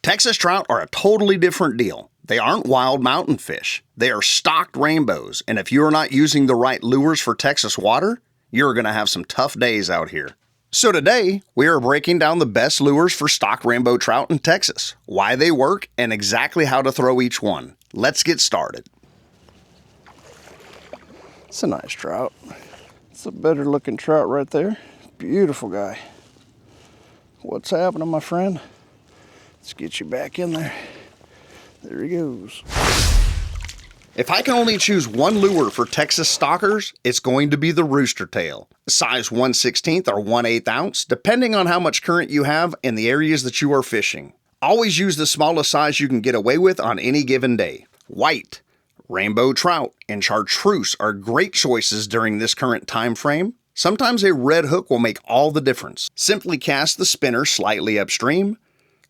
Texas trout are a totally different deal. They aren't wild mountain fish. They are stocked rainbows, and if you're not using the right lures for Texas water, you're going to have some tough days out here. So today, we are breaking down the best lures for stocked rainbow trout in Texas, why they work, and exactly how to throw each one. Let's get started. It's a nice trout. It's a better looking trout right there. Beautiful guy. What's happening, my friend? Let's get you back in there. There he goes. If I can only choose one lure for Texas stockers, it's going to be the rooster tail. Size 1/16 or 1/8 ounce, depending on how much current you have in the areas that you are fishing. Always use the smallest size you can get away with on any given day. White, rainbow trout, and chartreuse are great choices during this current time frame. Sometimes a red hook will make all the difference. Simply cast the spinner slightly upstream,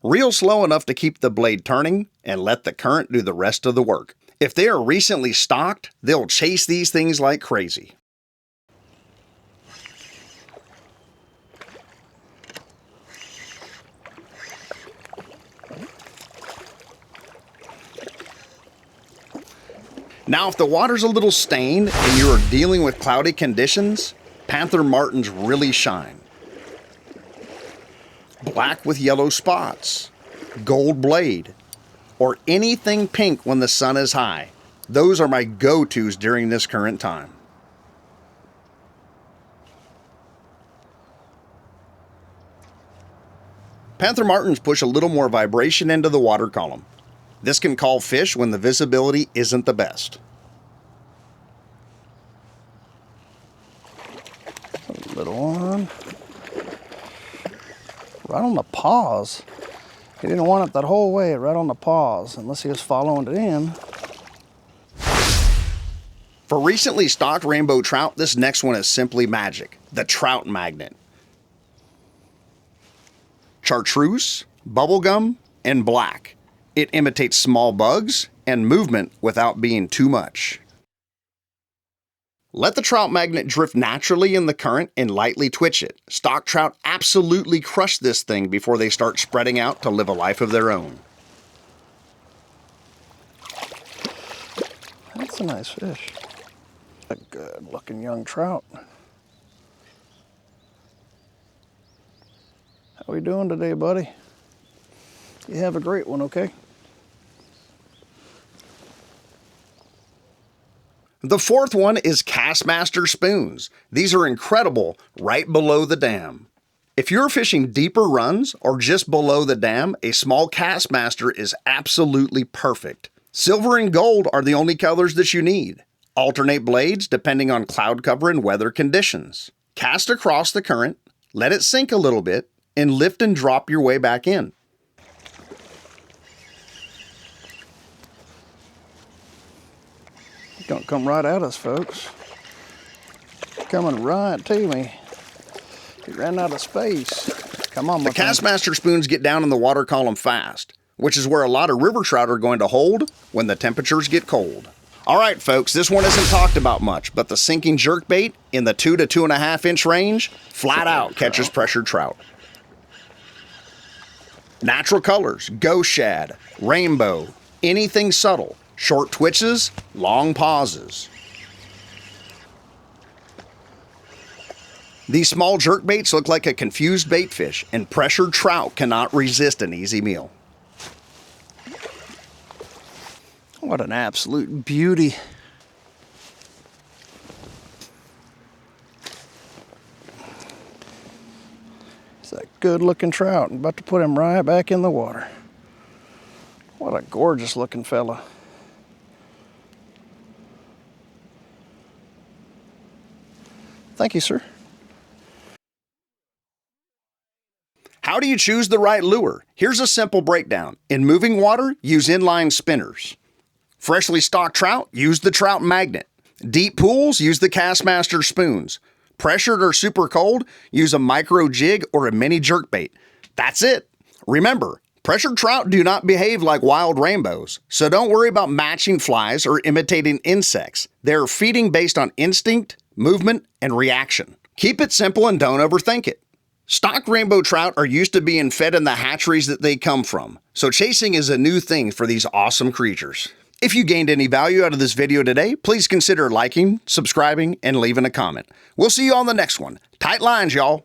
reel slow enough to keep the blade turning, and let the current do the rest of the work. If they are recently stocked, they'll chase these things like crazy. Now, if the water's a little stained and you are dealing with cloudy conditions, Panther Martins really shine. Black with yellow spots, gold blade, or anything pink when the sun is high. Those are my go-tos during this current time. Panther Martins push a little more vibration into the water column. This can call fish when the visibility isn't the best. A little one. Right on the paws. He didn't want it that whole way, right on the paws, unless he was following it in. For recently stocked rainbow trout, this next one is simply magic. The Trout Magnet. Chartreuse, bubblegum, and black. It imitates small bugs and movement without being too much. Let the Trout Magnet drift naturally in the current and lightly twitch it. Stock trout absolutely crush this thing before they start spreading out to live a life of their own. That's a nice fish. A good looking young trout. How we doing today, buddy? You have a great one, okay? The fourth one is Castmaster spoons. These are incredible right below the dam. If you're fishing deeper runs or just below the dam, a small Castmaster is absolutely perfect. Silver and gold are the only colors that you need. Alternate blades depending on cloud cover and weather conditions. Cast across the current, let it sink a little bit, and lift and drop your way back in. Don't come right at us, folks. Coming right to me. He ran out of space. Come on, my friend. The Castmaster spoons get down in the water column fast, which is where a lot of river trout are going to hold when the temperatures get cold. All right, folks, this one isn't talked about much, but the sinking jerkbait in the 2 to 2.5 inch range flat out catches pressured trout. Natural colors, ghost shad, rainbow, anything subtle. Short twitches, long pauses. These small jerkbaits look like a confused baitfish, and pressured trout cannot resist an easy meal. What an absolute beauty. It's a good looking trout. I'm about to put him right back in the water. What a gorgeous looking fella. Thank you, sir. How do you choose the right lure? Here's a simple breakdown. In moving water, use inline spinners. Freshly stocked trout, use the Trout Magnet. Deep pools, use the Castmaster spoons. Pressured or super cold, use a micro jig or a mini jerkbait. That's it. Remember, pressured trout do not behave like wild rainbows, so don't worry about matching flies or imitating insects. They're feeding based on instinct, movement, and reaction. Keep it simple and don't overthink it. Stock rainbow trout are used to being fed in the hatcheries that they come from, so chasing is a new thing for these awesome creatures. If you gained any value out of this video today, please consider liking, subscribing, and leaving a comment. We'll see you on the next one. Tight lines, y'all.